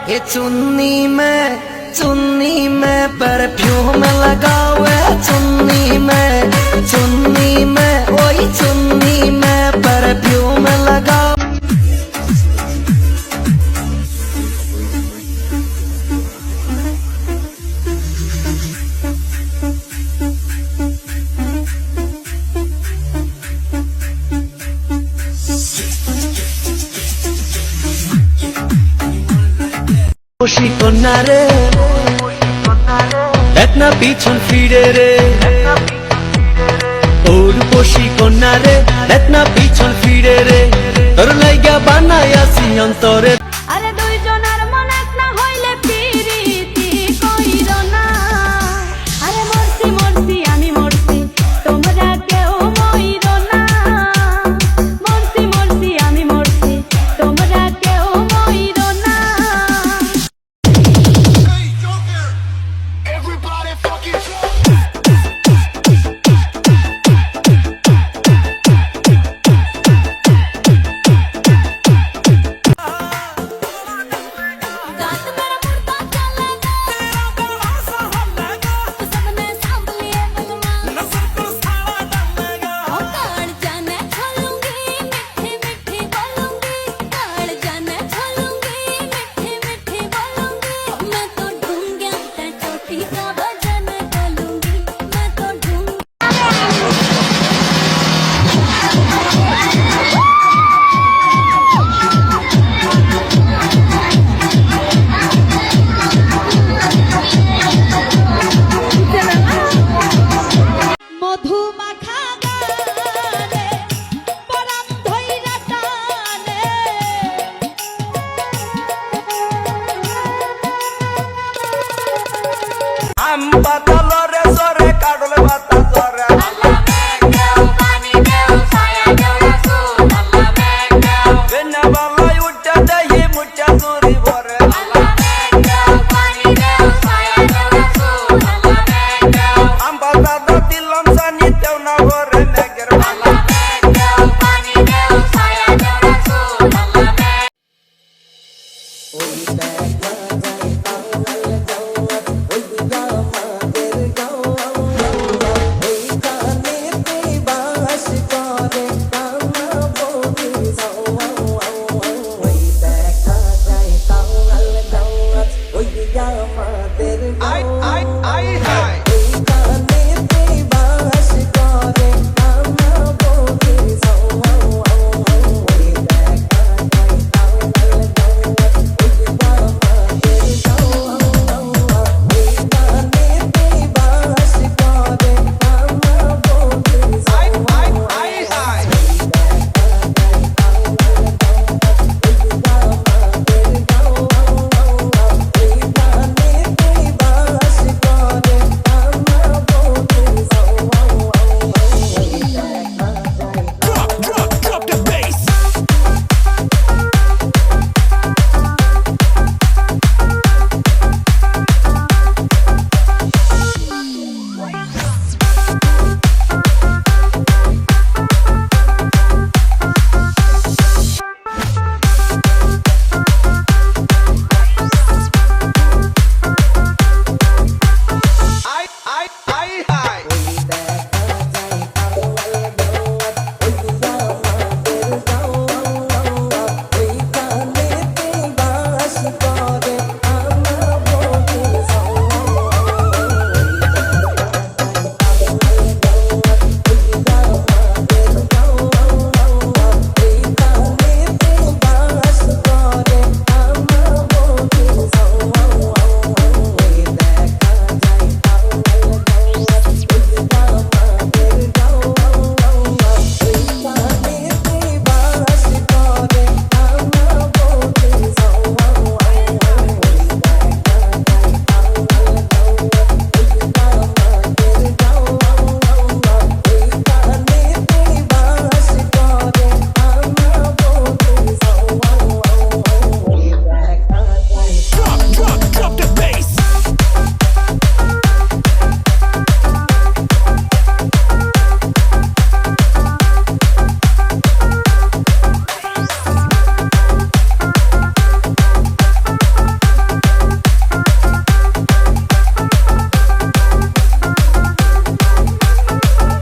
ये चुन्नी में परफ्यूम लगावे चुन्नी में ओई चुन्नी में परफ्यूम लगाओ। কন্যা রে দেখ না পিছন ফিরে রে, ওর বসি কন্যা রে দেখ না পিছন ফিরে রে, তোর লাইগা বানাই আসি অন্তরে। আরে দুইজনের মন এক না হইলে পিরিতি কইর না। আরে মরছি আমি মরছি তোমরা কেউ মইর না। মরছি আমি মরছি তোমরা কেউ মইর না। আম পাতালর